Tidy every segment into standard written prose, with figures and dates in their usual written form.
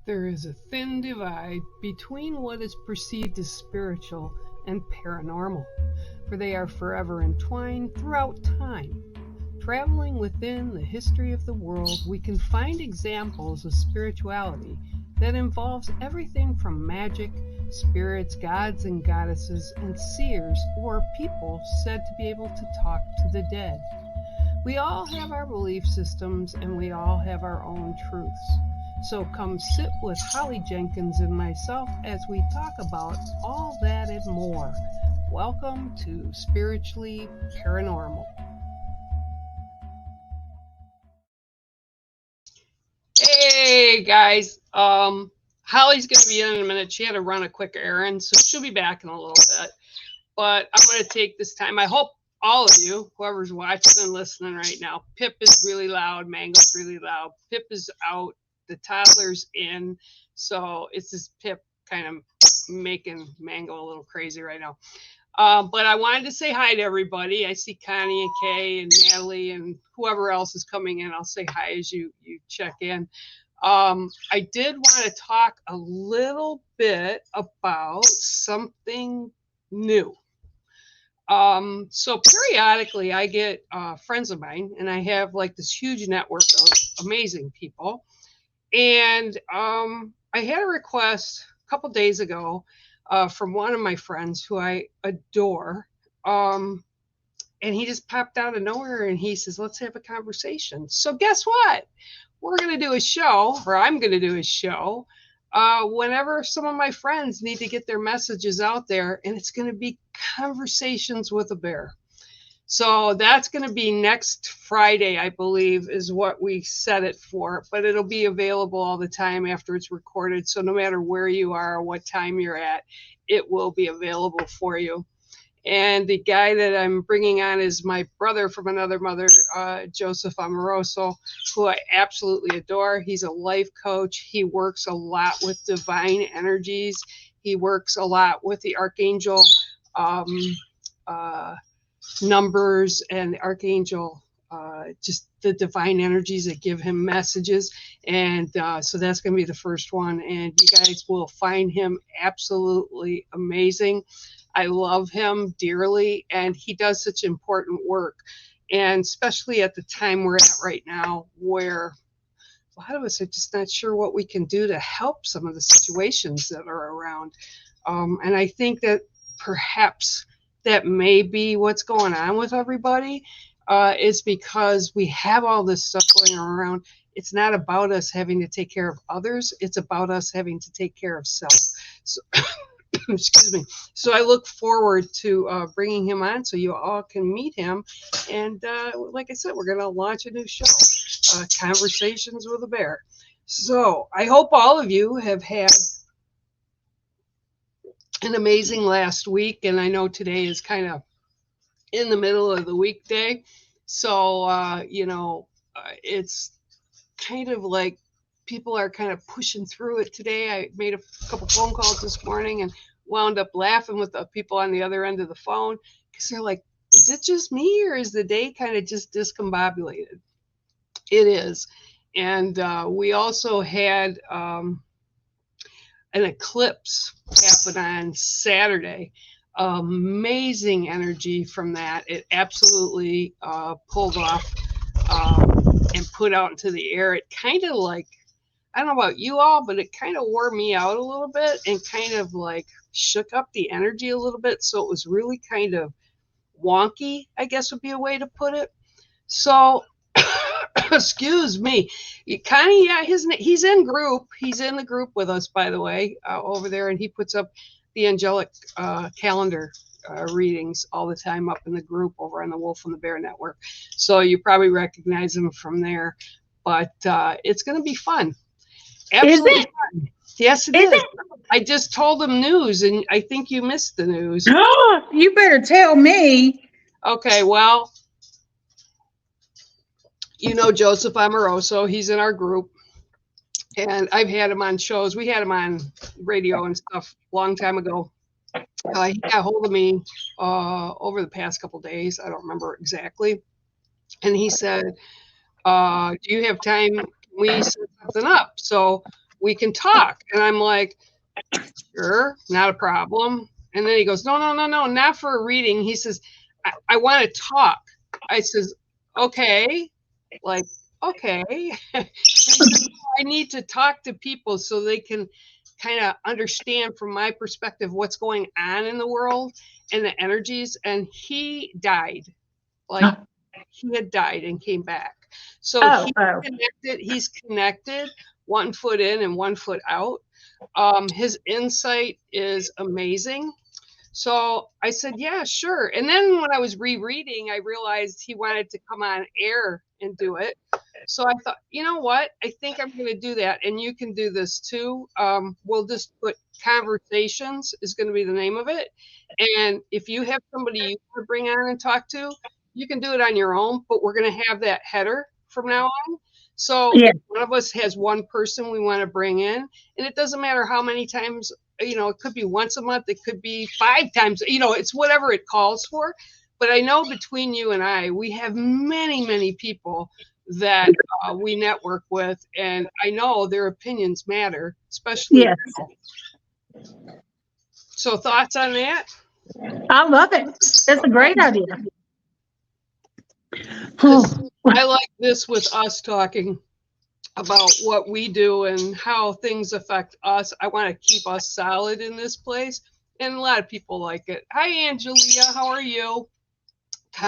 There is a thin divide between what is perceived as spiritual and paranormal, for they are forever entwined throughout time. Traveling within the history of the world, we can find examples of spirituality that involves everything from magic, spirits, gods and goddesses, and seers or people said to be able to talk to the dead. We all have our belief systems and we all have our own truths. So come sit with Holly Jenkins and myself as we talk about all that and more. Welcome to Spiritually Paranormal. Hey guys, Holly's going to be in a minute. She had to run a quick errand, so she'll be back in a little bit. But I'm going to take this time. I hope all of you, whoever's watching and listening right now, Pip is really loud, Mango's really loud. Pip is out, the toddler's in, so it's just Pip kind of making Mango a little crazy right now. But I wanted to say hi to everybody. I see Connie and Kay and Natalie and whoever else is coming in. I'll say hi as you check in. I did want to talk a little bit about something new. So periodically I get friends of mine, and I have like this huge network of amazing people. And I had a request a couple days ago from one of my friends who I adore. And he just popped out of nowhere and he says, let's have a conversation. So guess what? We're going to do a show, or I'm going to do a show whenever some of my friends need to get their messages out there, and it's going to be Conversations with a Bear. So that's going to be next Friday, I believe, is what we set it for. But it'll be available all the time after it's recorded. So no matter where you are or what time you're at, it will be available for you. And the guy that I'm bringing on is my brother from another mother, Joseph Amoroso, who I absolutely adore. He's a life coach. He works a lot with divine energies. He works a lot with the archangel numbers and the archangel, just the divine energies that give him messages. And so that's going to be the first one. And you guys will find him absolutely amazing. I love him dearly, and he does such important work. And especially at the time we're at right now, where a lot of us are just not sure what we can do to help some of the situations that are around. And I think that perhaps that may be what's going on with everybody, is because we have all this stuff going around. It's not about us having to take care of others. It's about us having to take care of self. So, excuse me. So I look forward to bringing him on so you all can meet him. And like I said, we're going to launch a new show, Conversations with a Bear. So I hope all of you have had an amazing last week. And I know today is kind of in the middle of the weekday. So, it's kind of like people are kind of pushing through it today. I made a couple phone calls this morning and wound up laughing with the people on the other end of the phone because they're like, is it just me or is the day kind of just discombobulated? It is. And we also had an eclipse happen on Saturday. Amazing energy from that. It absolutely pulled off and put out into the air. It kind of like, I don't know about you all, but it kind of wore me out a little bit and kind of like shook up the energy a little bit. So it was really kind of wonky, I guess would be a way to put it. So, excuse me, Connie, yeah, he's in group. He's in the group with us, by the way, over there, and he puts up the angelic calendar readings all the time up in the group over on the Wolf and the Bear Network. So you probably recognize him from there. But it's going to be fun. Absolutely Is it? fun. Yes, it is. I just told him news, and I think you missed the news. Oh, you better tell me. Okay, well, you know Joseph Amoroso. He's in our group. And I've had him on shows. We had him on radio and stuff a long time ago. He got hold of me over the past couple of days. I don't remember exactly. And he said, do you have time? Can we set something up? So we can talk. And I'm like, sure, not a problem. And then he goes, no, no, no, no, not for a reading. He says, I want to talk. I says, okay, like, okay. I need to talk to people so they can kind of understand from my perspective what's going on in the world and the energies. And he died. Like, he had died and came back. So he's connected 1 foot in and 1 foot out. His insight is amazing. So I said, yeah, sure. And then when I was rereading, I realized he wanted to come on air and do it. So I thought, you know what? I think I'm going to do that. And you can do this too. We'll just put conversations is going to be the name of it. And if you have somebody you want to bring on and talk to, you can do it on your own, but we're going to have that header from now on. So if one of us has one person we want to bring in, and it doesn't matter how many times, you know, it could be once a month, it could be 5 times, you know, it's whatever it calls for. But I know between you and I, we have many, many people that we network with, and I know their opinions matter, especially. Yes. So thoughts on that? I love it. That's a great idea. I like this with us talking about what we do and how things affect us. I want to keep us solid in this place, and a lot of people like it. Hi, Angelia. How are you?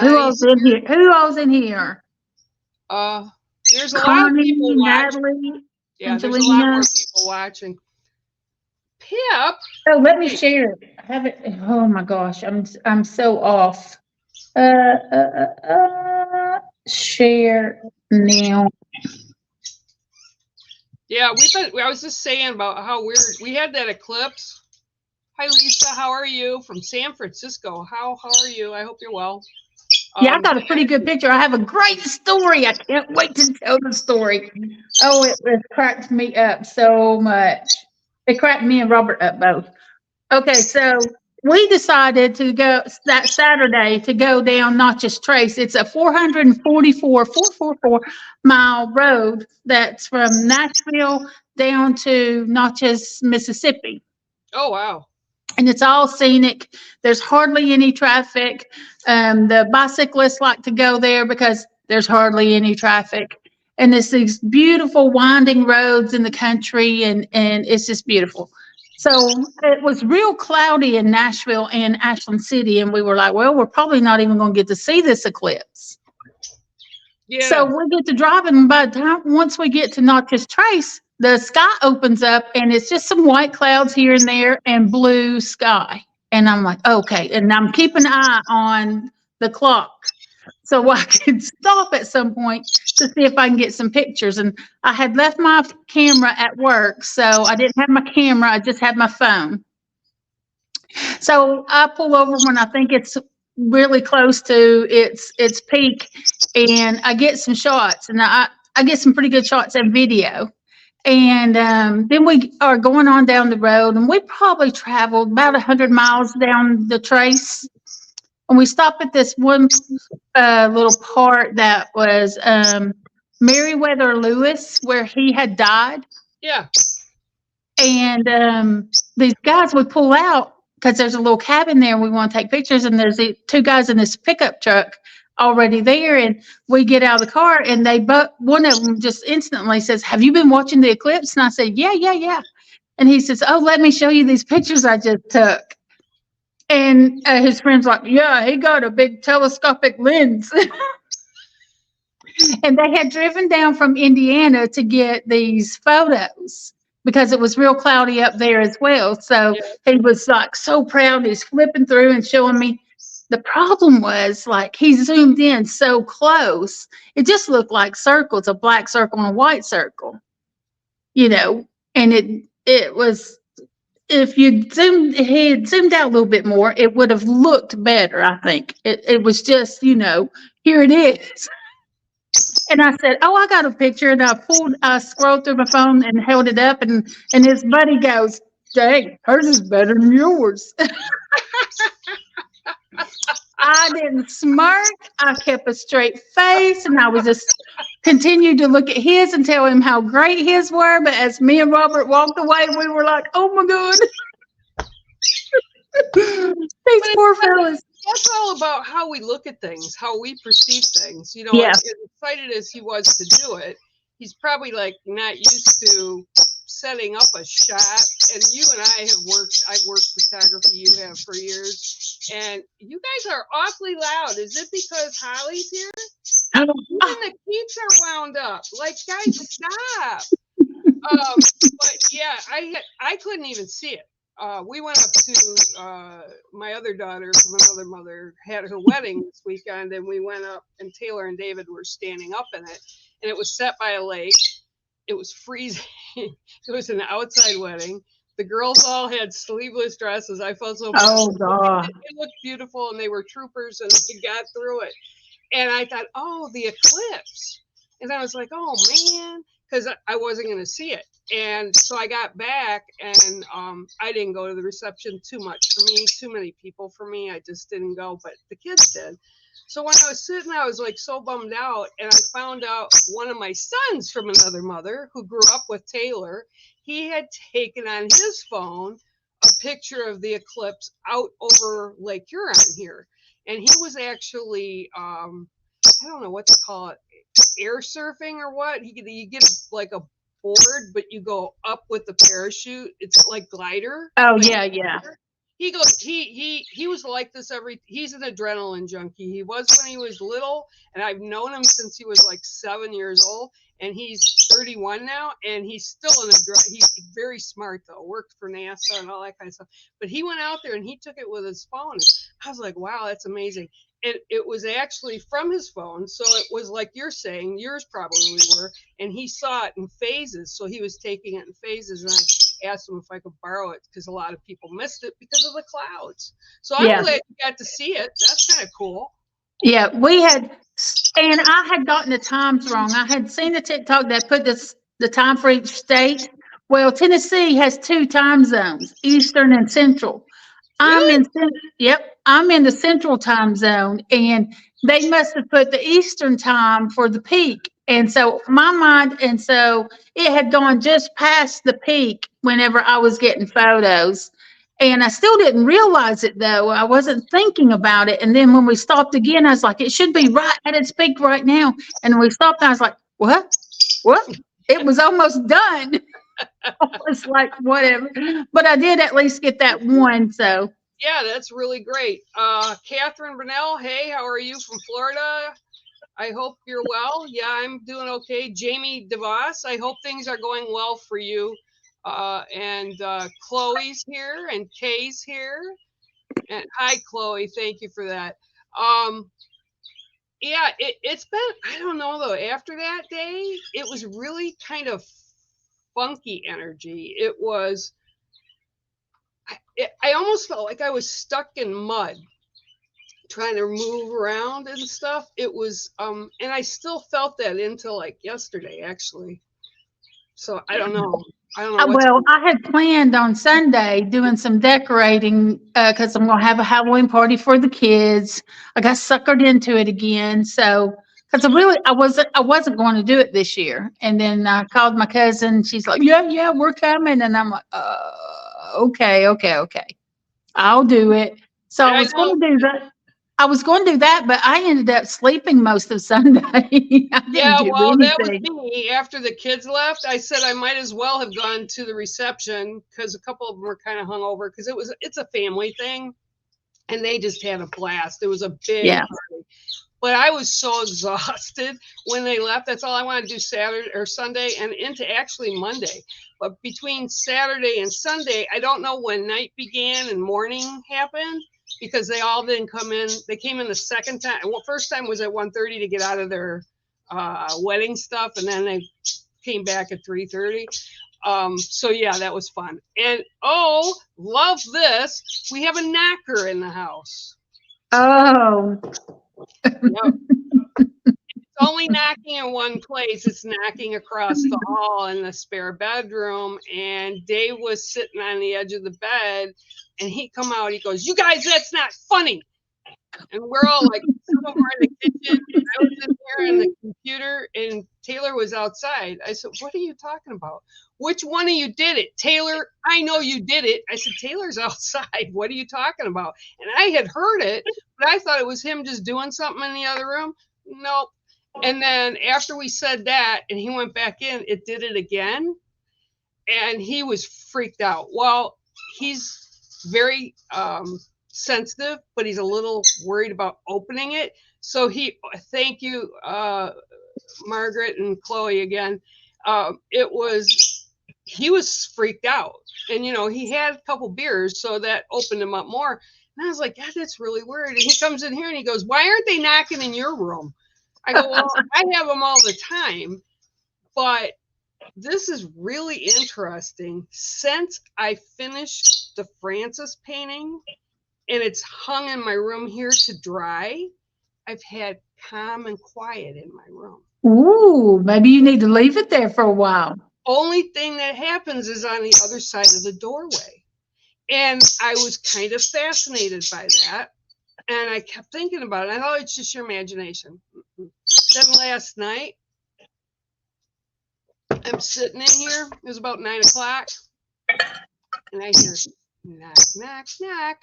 Who else in here? Who else in here? There's a lot of people watching. Natalie, yeah, Angelina. There's a lot more people watching. Pip. Oh, let me share it. I have it. Oh my gosh, I'm so off. Share now. Yeah, I was just saying about how weird we had that eclipse. Hi, Lisa. How are you? From San Francisco. How are you? I hope you're well. Yeah, I got a pretty good picture. I have a great story. I can't wait to tell the story. Oh, it cracked me up so much. It cracked me and Robert up both. Okay, so we decided to go that Saturday to go down Notches Trace. It's a 444 mile road that's from Nashville down to Notches, Mississippi. Oh, wow. And it's all scenic. There's hardly any traffic. The bicyclists like to go there because there's hardly any traffic. And it's these beautiful winding roads in the country, and it's just beautiful. So it was real cloudy in Nashville and Ashland City, and we were like, well, we're probably not even going to get to see this eclipse. Yeah. So we get to driving, and by the time once we get to Notches Trace, the sky opens up, and it's just some white clouds here and there and blue sky. And I'm like, okay. And I'm keeping an eye on the clock so I could stop at some point to see if I can get some pictures. And I had left my camera at work, so I didn't have my camera. I just had my phone. So I pull over when I think it's really close to its peak, and I get some shots, and I get some pretty good shots and video. And then we are going on down the road, and we probably traveled about 100 miles down the trace. And we stopped at this one little part that was Meriwether Lewis, where he had died. Yeah. And these guys would pull out because there's a little cabin there. We want to take pictures, and there's the 2 guys in this pickup truck already there. And we get out of the car, and one of them just instantly says, have you been watching the eclipse? And I said, yeah. And he says, oh, let me show you these pictures I just took. And his friend's like, yeah, he got a big telescopic lens. And they had driven down from Indiana to get these photos because it was real cloudy up there as well. So he was like so proud. He's flipping through and showing me. The problem was, like, he zoomed in so close, it just looked like circles, a black circle and a white circle, you know. And it was, if he had zoomed out a little bit more, it would have looked better, I think. It was just, you know, here it is. And I said, oh, I got a picture. And I scrolled through my phone and held it up, and his buddy goes, dang, hers is better than yours. I didn't smirk. I kept a straight face, and I was just continued to look at his and tell him how great his were. But as me and Robert walked away, we were like, "Oh my God, these But poor fellas." that's all about how we look at things, how we perceive things. You know, Yeah. as excited as he was to do it, he's probably like not used to setting up a shot. And you and I have I've worked photography, you have for years, and you guys are awfully loud. Is it because Holly's here? Even the kids are wound up. Like, guys, stop. But yeah, I couldn't even see it. We went up to my other daughter from another mother had her wedding this weekend, and we went up, and Taylor and David were standing up in it, and it was set by a lake. It was freezing. It was an outside wedding. The girls all had sleeveless dresses. I felt so bad. Oh God. It looked beautiful, and they were troopers, and they got through it. And I thought, oh, the eclipse. And I was like, oh man, because I wasn't going to see it. And so I got back, and I didn't go to the reception too much for me, too many people for me. I just didn't go, but the kids did. So when I was sitting, I was like so bummed out, and I found out one of my sons from another mother who grew up with Taylor, he had taken on his phone a picture of the eclipse out over Lake Huron here. And he was actually, I don't know what to call it, air surfing or what. You get like a board, but you go up with the parachute. It's like glider. Oh Like yeah, yeah. he goes, he was like this he's an adrenaline junkie. He was when he was little, and I've known him since he was like 7 years old, and he's 31 now, and he's still he's very smart though, worked for NASA and all that kind of stuff. But he went out there and he took it with his phone. I was like, wow, that's amazing. And it was actually from his phone, so it was like you're saying, yours probably were, and he saw it in phases, so he was taking it in phases, and I asked him if I could borrow it because a lot of people missed it because of the clouds. So I'm glad you got to see it. That's kind of cool. Yeah, we had, and I had gotten the times wrong. I had seen the TikTok that put the time for each state. Well, Tennessee has 2 time zones, Eastern and Central. Really? I'm in the Central time zone, and they must have put the Eastern time for the peak. And so it had gone just past the peak whenever I was getting photos. And I still didn't realize it though. I wasn't thinking about it. And then when we stopped again, I was like, it should be right at its peak right now. And we stopped, and I was like, what? What? It was almost done. I was like, whatever. But I did at least get that one. So Yeah, that's really great. Catherine Burnell, hey, how are you from Florida? I hope you're well. Yeah, I'm doing okay. Jamie DeVos, I hope things are going well for you. And Chloe's here, and Kay's here. And hi, Chloe. Thank you for that. Yeah, it's been, I don't know though, after that day, it was really kind of funky energy. It was, I almost felt like I was stuck in mud trying to move around and stuff. It was, and I still felt that until like yesterday, actually. So I don't know. I don't know what's. well, I had planned on Sunday doing some decorating because I'm going to have a Halloween party for the kids. I got suckered into it again, so because I wasn't going to do it this year. And then I called my cousin. She's like, "Yeah, we're coming," and I'm like, "Okay, I'll do it." So I I was know. going to do that. I was going to do that, but I ended up sleeping most of Sunday. I didn't Yeah, do well, that was anything. me. After the kids left, I said I might as well have gone to the reception because a couple of them were kind of hungover because it's a family thing, and they just had a blast. It was a big Yeah. party. But I was so exhausted when they left. That's all I wanted to do Saturday or Sunday and into actually Monday. But between Saturday and Sunday, I don't know when night began and morning happened because they all didn't come in. They came in the second time. Well, first time was at 1:30 to get out of their wedding stuff, and then they came back at 3:30. So yeah, that was fun. And oh, love this. We have a knocker in the house. Oh. Yep. It's only knocking in one place. It's knocking across the hall in the spare bedroom. And Dave was sitting on the edge of the bed, and he come out. He goes, "You guys, that's not funny." And we're all like, some of them are in the kitchen. I was in there on the computer, and Taylor was outside. I said, "What are you talking about? Which one of you did it?" "Taylor, I know you did it." I said, "Taylor's outside. What are you talking about?" And I had heard it, but I thought it was him just doing something in the other room. Nope. And then after we said that and he went back in, it did it again. And he was freaked out. Well, he's very sensitive, but he's a little worried about opening it. So thank you, Margaret and Chloe again. He was freaked out. And, he had a couple beers, so that opened him up more. And I was like, God, that's really weird. And he comes in here and he goes, "Why aren't they knocking in your room?" I go, "Well, I have them all the time, but this is really interesting. Since I finished the Francis painting and it's hung in my room here to dry, I've had calm and quiet in my room. Ooh, maybe you need to leave it there for a while. Only thing that happens is on the other side of the doorway. And I was kind of fascinated by that. And I kept thinking about it. I thought it's just your imagination. Then last night, I'm sitting in here. It was about 9 o'clock. And I hear knock, knock, knock.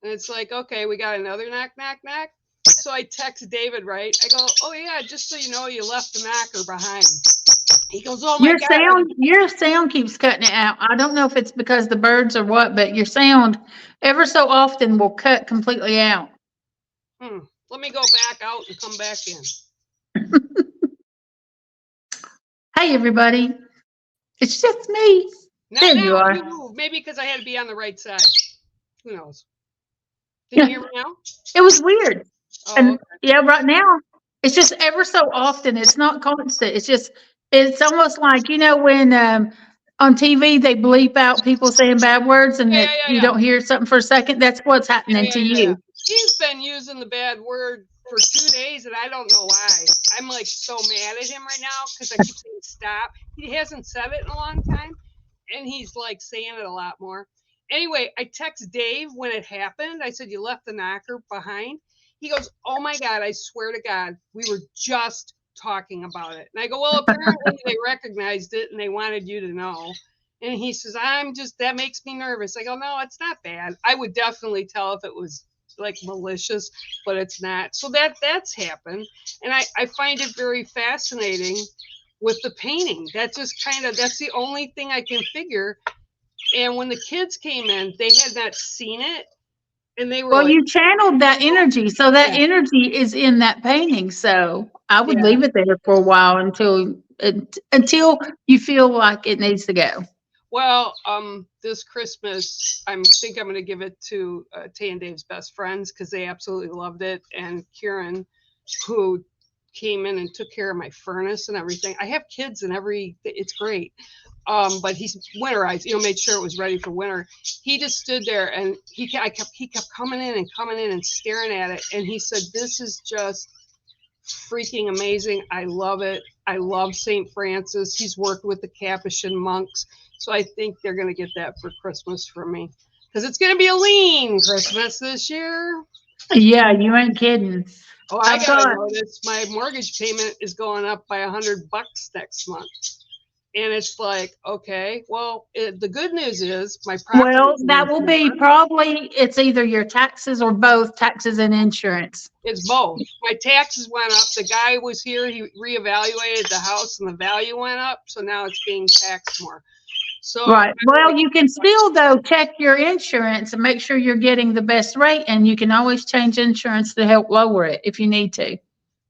And it's like, okay, we got another knock, knock, knock. So I text David, right? I go, "Oh yeah, just so you know, you left the knocker behind." He goes, "Oh my God." Your sound keeps cutting it out. I don't know if it's because the birds or what, but your sound ever so often will cut completely out. Let me go back out and come back in. Hey, everybody. It's just me. Not There you now. are. You move. Maybe because I had to be on the right side. Who knows? Can you hear me now? It was weird. Oh, And okay. yeah, right now, it's just ever so often. It's not constant. It's almost like, when on TV they bleep out people saying bad words and Yeah, that yeah, yeah, you yeah. don't hear something for a second. That's what's Yeah, happening yeah, to yeah, yeah. you. He's been using the bad word for 2 days, and I don't know why. I'm like so mad at him right now because I keep saying stop. He hasn't said it in a long time, and he's like saying it a lot more. Anyway, I text Dave when it happened. I said, "You left the knocker behind." He goes, "Oh my God, I swear to God, we were just talking about it." And I go, "Well, apparently they recognized it and they wanted you to know." And he says, that makes me nervous." I go, "No, it's not bad. I would definitely tell if it was like malicious, but it's not." So that's happened. And I find it very fascinating with the painting. That's the only thing I can figure. And when the kids came in, they had not seen it. And they were Well, like, you channeled that energy. So that yeah, energy is in that painting. So I would yeah. leave it there for a while until you feel like it needs to go. Well, this Christmas, I think I'm going to give it to Tay and Dave's best friends because they absolutely loved it. And Kieran, who came in and took care of my furnace and everything. I have kids and it's great. But he's winterized, made sure it was ready for winter. He just stood there and he kept coming in and staring at it. And he said, "This is just freaking amazing. I love it. I love St. Francis. He's worked with the Capuchin monks. So I think they're going to get that for Christmas from me because it's going to be a lean Christmas this year." Yeah, you ain't kidding. Oh, I I've got to got notice my mortgage payment is going up by $100 next month. And it's like, okay, well, the good news is my Well, property's that worth will be more. probably it's either your taxes or both taxes and insurance. It's both. My taxes went up. The guy was here. He reevaluated the house, and the value went up. So now it's being taxed more. So Right. I'm Well, like, you can still though check your insurance and make sure you're getting the best rate, and you can always change insurance to help lower it if you need to.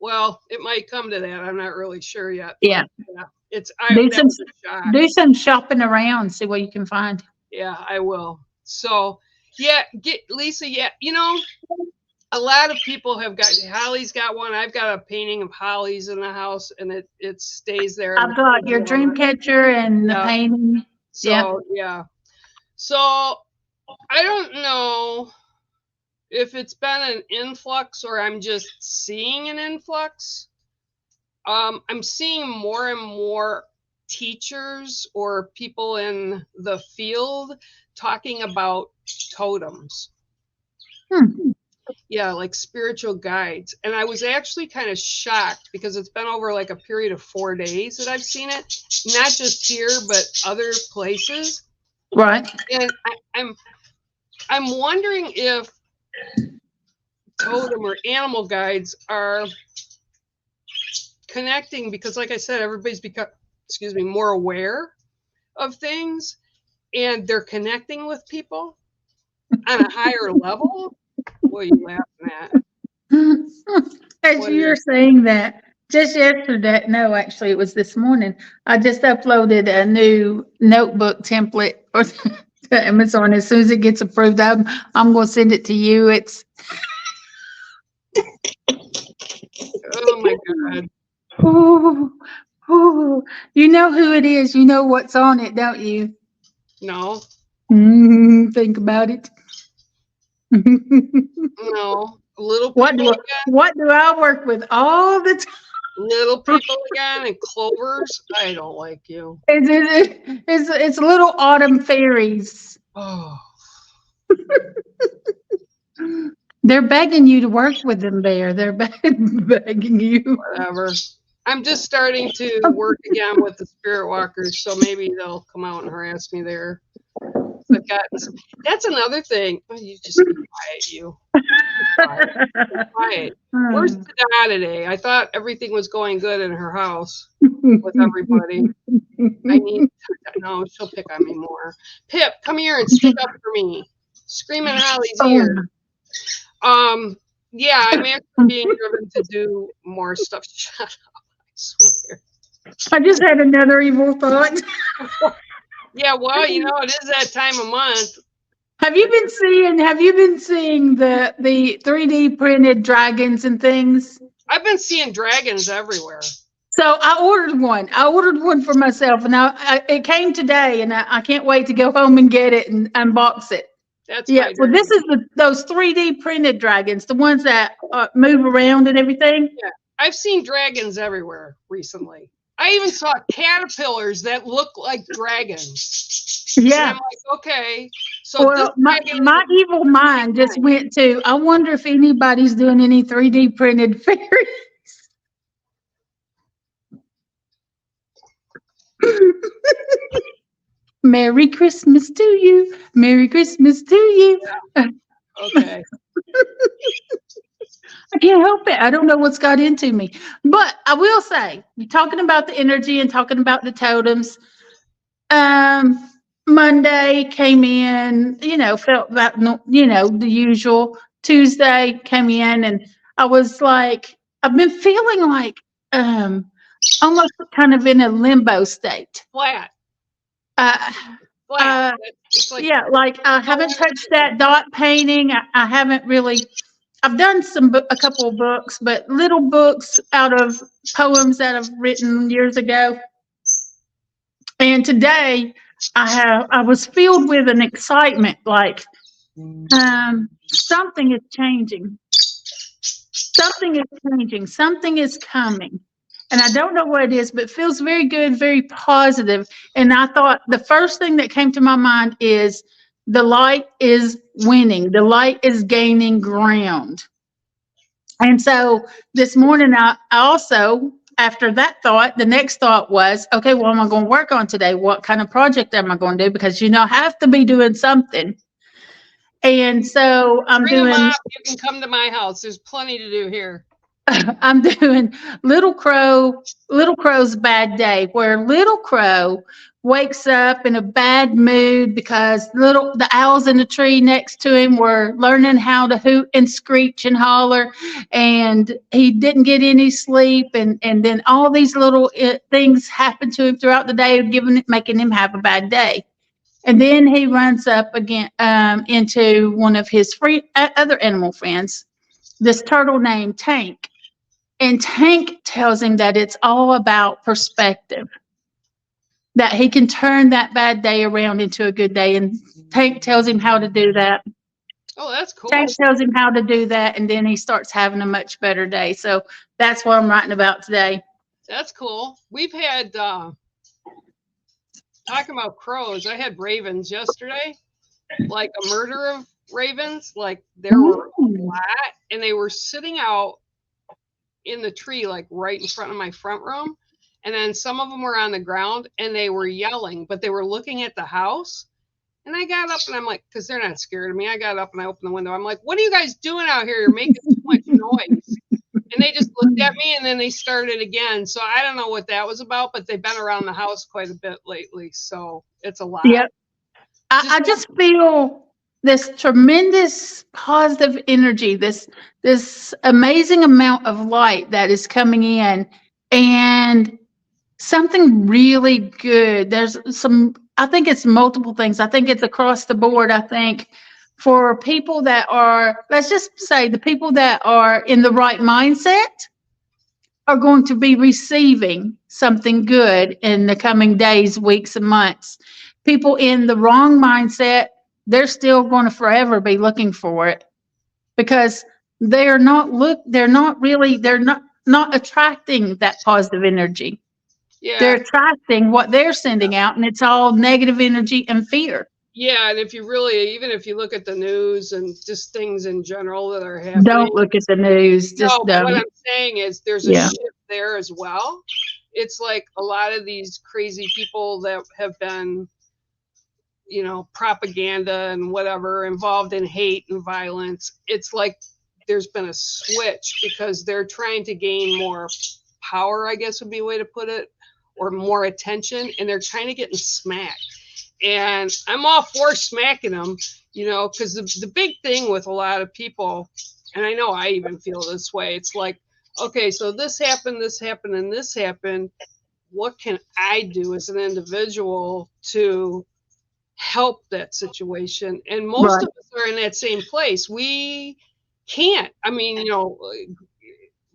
well, it might come to that. I'm not really sure yet, Yeah. but yeah, Do that some was a shock. do some shopping around, see what you can find. Yeah, I will. So yeah, get Lisa. Yeah, a lot of people have got Holly's got one. I've got a painting of Holly's in the house, and it stays there. And I've got your dream catcher and the yeah. painting. Yeah. So yeah. So I don't know if it's been an influx or I'm just seeing an influx. I'm seeing more and more teachers or people in the field talking about totems. Hmm. Yeah, like spiritual guides. And I was actually kind of shocked because it's been over like a period of 4 days that I've seen it, not just here, but other places. Right. And I'm wondering if totem or animal guides are connecting because, like I said, everybody's become, excuse me, more aware of things and they're connecting with people on a higher level. What are you laughing at? As What you're is saying that, just yesterday, no, actually, it was this morning. I just uploaded a new notebook template for to Amazon. As soon as it gets approved, I'm going to send it to you. It's oh my god. ooh, ooh. You know who it is. You know what's on it, don't you? No, Think about it. no. Little people again, what do I work with all the time? little people again, and clovers. I don't like you. It's little autumn fairies. Oh, They're begging you to work with them, Bear. They're begging you. whatever. I'm just starting to work again with the spirit walkers, so maybe they'll come out and harass me there. I've gotten some. That's another thing. Oh, you just be quiet, you. Be quiet. Be quiet. Where's Tada today? I thought everything was going good in her house with everybody. I need no, she'll pick on me more. Pip, come here and stick up for me. Scream in Holly's ear. Um, yeah, I'm actually being driven to do more stuff. Shut up, I swear. I just had another evil thought. Yeah, well, you know, it is that time of month. Have you been seeing the 3D printed dragons and things? I've been seeing dragons everywhere. So I ordered one. I ordered one for myself, and it came today, and I can't wait to go home and get it and unbox it. That's Yeah, my well, dream. this is those 3D printed dragons, the ones that move around and everything. Yeah, I've seen dragons everywhere recently. I even saw caterpillars that look like dragons. And I'm Yeah. like, okay, so this Well, dragon my is evil mind just went to, I wonder if anybody's doing any 3D printed fairies. Merry Christmas to you. Merry Christmas to you. okay. I can't help it. I don't know what's got into me. But I will say, you're talking about the energy and talking about the totems. Monday came in, felt that, the usual. Tuesday came in and I was like, I've been feeling like almost kind of in a limbo state. Flat. Uh, Flat. It's like yeah, like I haven't touched that dot painting. I haven't really. I've done a couple of books, but little books out of poems that I've written years ago. And today I was filled with an excitement, like something is changing. Something is changing. Something is coming. And I don't know what it is, but it feels very good, very positive. And I thought the first thing that came to my mind is the light is winning. The light is gaining ground. And so this morning, I also, after that thought, the next thought was, okay, what am I going to work on today? What kind of project am I going to do? Because, I have to be doing something. And so I'm bring them doing, up. You can come to my house. There's plenty to do here. I'm doing Little Crow's bad day, where Little Crow wakes up in a bad mood because the owls in the tree next to him were learning how to hoot and screech and holler, and he didn't get any sleep, and then all these little things happened to him throughout the day, making him have a bad day. And then he runs up again into one of his other animal friends, this turtle named Tank. And Tank tells him that it's all about perspective, that he can turn that bad day around into a good day. And Tank tells him how to do that. Oh, that's cool. Tank tells him how to do that, and then he starts having a much better day. So that's what I'm writing about today. That's cool. We've had, talking about crows, I had ravens yesterday, like a murder of ravens. Like there were a Mm. lot, and they were sitting out in the tree, like right in front of my front room. And then some of them were on the ground and they were yelling, but they were looking at the house. And I got up and I'm like, because they're not scared of me. I got up and I opened the window. I'm like, what are you guys doing out here? You're making too much noise. And they just looked at me and then they started again. So I don't know what that was about, but they've been around the house quite a bit lately. So it's a lot. Yep. Just I just feel this tremendous positive energy, this amazing amount of light that is coming in, and something really good. There's some, I think it's multiple things. I think it's across the board. I think for people that are, let's just say the people that are in the right mindset are going to be receiving something good in the coming days, weeks, and months. People in the wrong mindset, they're still going to forever be looking for it because they're not really, they're not attracting that positive energy. They're yeah. attracting what they're sending out, and it's all negative energy and fear. Yeah, and if you really, even if you look at the news and just things in general that are happening, Don't look at the news. no, Just but what don't. I'm saying is there's a Yeah. shift there as well. It's like a lot of these crazy people that have been, propaganda and whatever involved in hate and violence. It's like there's been a switch because they're trying to gain more power, I guess would be a way to put it, or more attention, and they're kind of getting smacked. And I'm all for smacking them, because the big thing with a lot of people, and I know I even feel this way, it's like, okay, so this happened, and this happened. What can I do as an individual to help that situation? And most Right. of us are in that same place. We can't. I mean,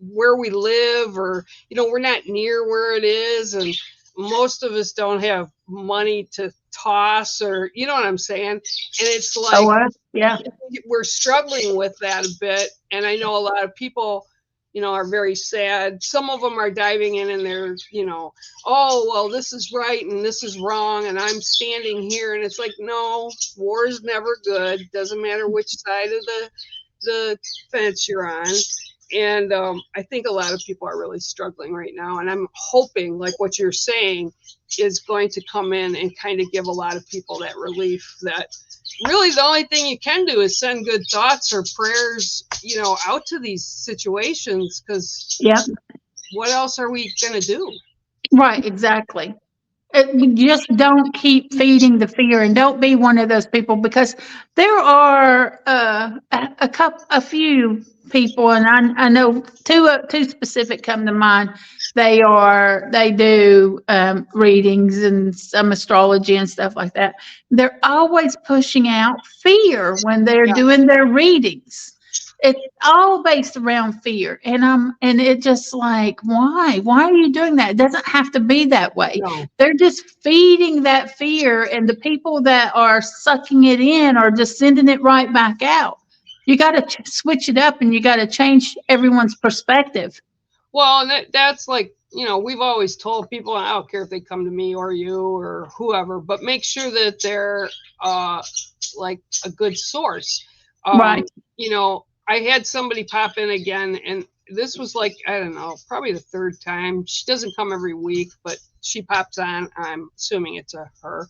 where we live, or we're not near where it is, and most of us don't have money to toss, or you know what I'm saying. And it's Oh, like yeah. we're struggling with that a bit. And I know a lot of people are very sad. Some of them are diving in and they're oh well, this is right and this is wrong and I'm standing here. And it's like, no, war is never good. Doesn't matter which side of the fence you're on. And I think a lot of people are really struggling right now. And I'm hoping, like what you're saying, is going to come in and kind of give a lot of people that relief that really the only thing you can do is send good thoughts or prayers, out to these situations, because Yeah. what else are we going to do? Right. Exactly. Just don't keep feeding the fear, and don't be one of those people, because there are a few people, and I know two specific come to mind. They do readings and some astrology and stuff like that. They're always pushing out fear when they're Yeah, doing their readings. It's all based around fear, and it just like, why are you doing that? It doesn't have to be that way. no. They're just feeding that fear, and the people that are sucking it in are just sending it right back out. You got to switch it up, and you got to change everyone's perspective. Well, and that's like, we've always told people, I don't care if they come to me or you or whoever, but make sure that they're like a good source. Um, Right. I had somebody pop in again, and this was like, I don't know, probably the third time. She doesn't come every week, but she pops on. I'm assuming it's a her.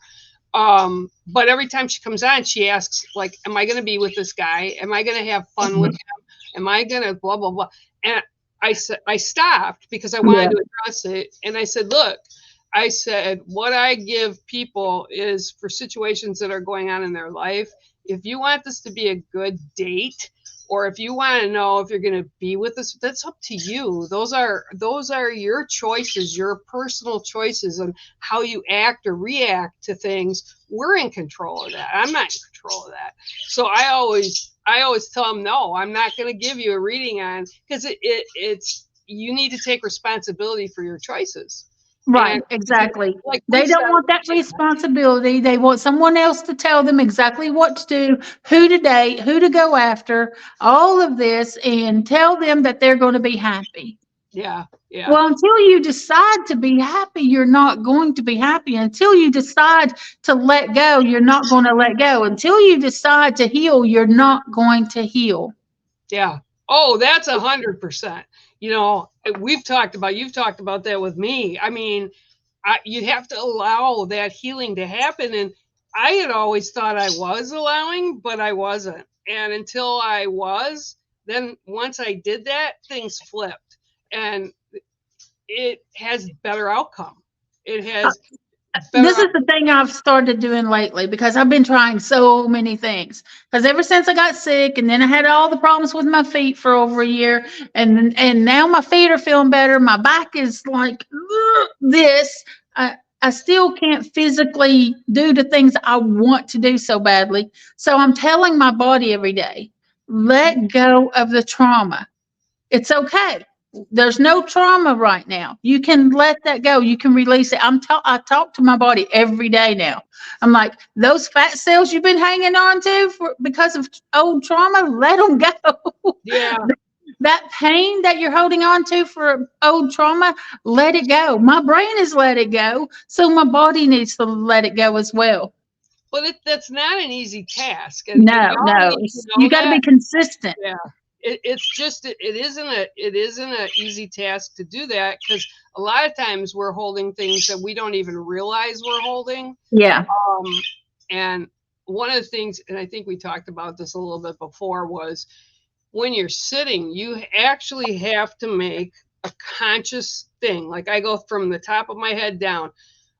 But every time she comes on, she asks, like, am I going to be with this guy? Am I going to have fun with him? Am I going to blah, blah, blah? And I said, I stopped because I Yeah. wanted to address it. And I said, look, I said, what I give people is for situations that are going on in their life. If you want this to be a good date, or if you want to know if you're going to be with us, that's up to you. Those are your choices, your personal choices, and how you act or react to things. We're in control of that. I'm not in control of that. So I always tell them, no, I'm not going to give you a reading on, because it's you need to take responsibility for your choices. And Right, exactly. like we They said, don't want that responsibility. They want someone else to tell them exactly what to do, who to date, who to go after, all of this, and tell them that they're going to be happy. yeah, Yeah. Well, until you decide to be happy, you're not going to be happy. Until you decide to let go, you're not going to let go. Until you decide to heal, you're not going to heal. Yeah. Oh, that's 100%. You know, you've talked about that with me. I mean, you have to allow that healing to happen. And I had always thought I was allowing, but I wasn't. And until I was, then once I did that, things flipped. And it has better outcome. It has better This is out- the thing I've started doing lately because I've been trying so many things. Because ever since I got sick, and then I had all the problems with my feet for over a year, and now my feet are feeling better. My back is like this. I still can't physically do the things I want to do so badly. So I'm telling my body every day, let go of the trauma. It's okay. There's no trauma right now. You can let that go. You can release it. I talk to my body every day now. I'm like, those fat cells you've been hanging on to because of old trauma, let them go. yeah. That pain that you're holding on to for old trauma, let it go. My brain has let it go, so my body needs to let it go as well. But that's not an easy task. And No, y'all no, need to you know got to be that. consistent. Yeah. It's just it isn't an easy task to do that, because a lot of times we're holding things that we don't even realize we're holding. Yeah, And one of the things, and I think we talked about this a little bit before, was when you're sitting, you actually have to make a conscious thing. Like, I go from the top of my head down.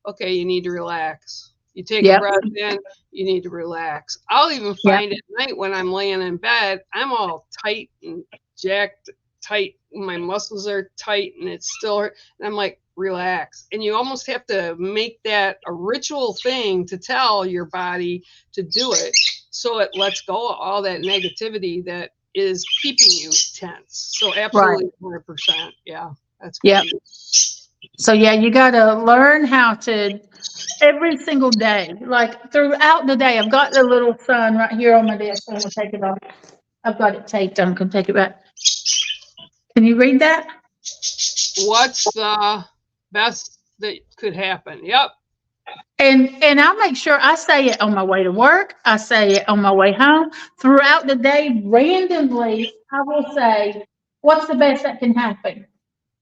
Okay, you need to relax. You take a yep, breath in, you need to relax. I'll even yep, find at night when I'm laying in bed, I'm all tight and jacked tight. My muscles are tight and it's still hurt. And I'm like, relax. And you almost have to make that a ritual thing to tell your body to do it, so it lets go of all that negativity that is keeping you tense. So right. absolutely 100%. Yeah, that's Yep. great. So yeah, you got to learn how to every single day, like throughout the day. I've got the little sign right here on my desk. I'm gonna take it off. I've got it taped. I'm gonna take it back. Can you read that? What's the best that could happen? Yep. And I'll make sure I say it on my way to work. I say it on my way home. Throughout the day, randomly, I will say, "What's the best that can happen?"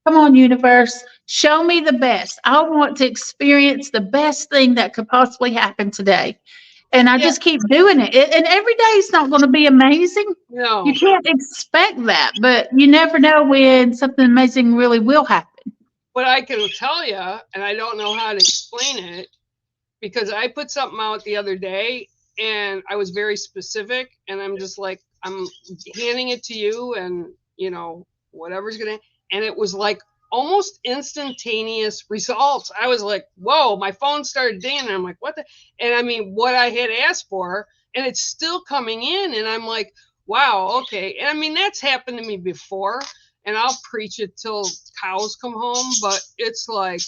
Come on, universe, show me the best. I want to experience the best thing that could possibly happen today. And I Yeah. just keep doing it. And every day is not going to be amazing. You No. can't expect that, but you never know when something amazing really will happen. But I can tell you, and I don't know how to explain it, because I put something out the other day and I was very specific, and I'm just like, I'm handing it to you, and whatever's gonna, and it was like almost instantaneous results. I was like, whoa, my phone started dinging, and I'm like, what the, and I mean, what I had asked for, and it's still coming in, and I'm like, wow, okay. And I mean, that's happened to me before, and I'll preach it till cows come home, but it's like,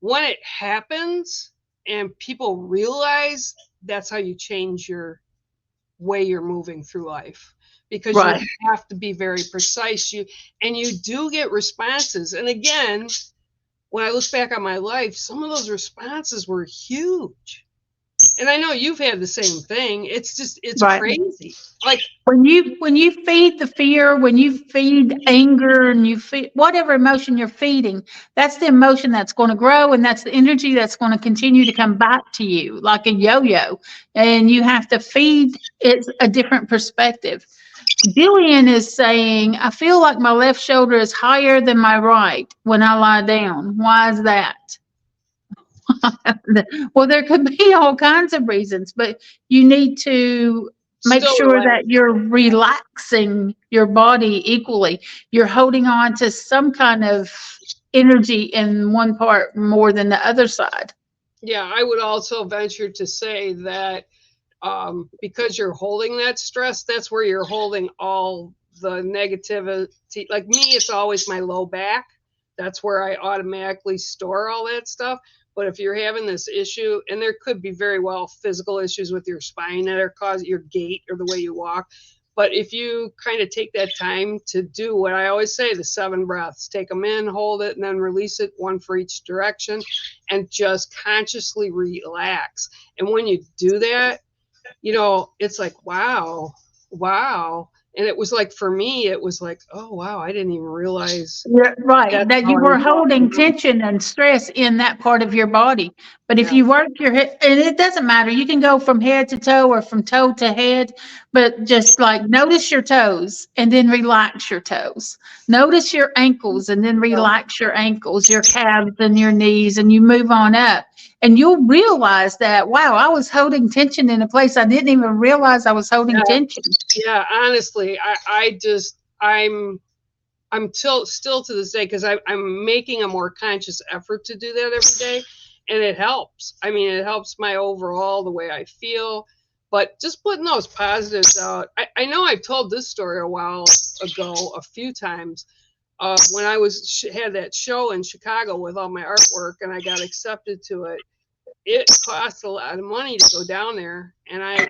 when it happens and people realize, that's how you change your way you're moving through life, because you Right. have to be very precise. You do get responses, and again, when I look back on my life, some of those responses were huge. And I know you've had the same thing. It's Right. crazy. Like, When you feed the fear, when you feed anger, and you feed whatever emotion you're feeding, that's the emotion that's going to grow, and that's the energy that's going to continue to come back to you like a yo-yo. And you have to feed it a different perspective. Jillian is saying, I feel like my left shoulder is higher than my right when I lie down. Why is that? Well, there could be all kinds of reasons, but you need to make still sure relax. that you're relaxing your body equally. You're holding on to some kind of energy in one part more than the other side. Yeah, I would also venture to say that, because you're holding that stress, that's where you're holding all the negativity. Like me, it's always my low back. That's where I automatically store all that stuff. But if you're having this issue, and there could be very well physical issues with your spine that are causing your gait or the way you walk, But if you kind of take that time to do what I always say, the 7 breaths, take them in, hold it, and then release it, one for each direction, and just consciously relax. And when you do that, it's like, wow, wow. And it was like, for me, it was like, oh, wow, I didn't even realize You're right, that's that how you I were was, holding tension and stress in that part of your body. But if Yeah. you work your head, and it doesn't matter, you can go from head to toe or from toe to head, but just like notice your toes and then relax your toes. Notice your ankles and then relax your ankles, your calves and your knees, and you move on up. And you'll realize that, wow, I was holding tension in a place I didn't even realize I was holding Yeah. tension. Yeah. Honestly, I'm still to this day, because I'm making a more conscious effort to do that every day, and it helps. I mean, it helps my overall the way I feel. But just putting those positives out. I know I've told this story a while ago, a few times, when I had that show in Chicago with all my artwork, and I got accepted to it. It cost a lot of money to go down there, and I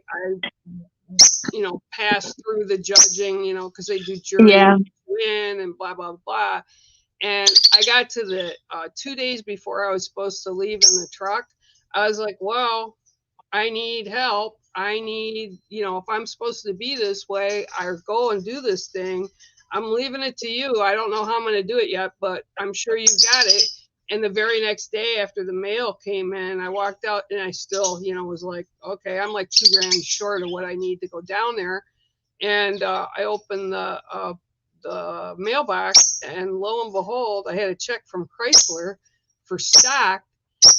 pass through the judging, because they do jury Yeah. win and blah blah blah. And I got to the 2 days before I was supposed to leave in the truck. I was like, well, I need help. I need, if I'm supposed to be this way, I go and do this thing. I'm leaving it to you. I don't know how I'm going to do it yet, but I'm sure you've got it. And the very next day after the mail came in, I walked out and I still, was like, okay, I'm like 2 grand short of what I need to go down there. And I opened the mailbox, and lo and behold, I had a check from Chrysler for stock.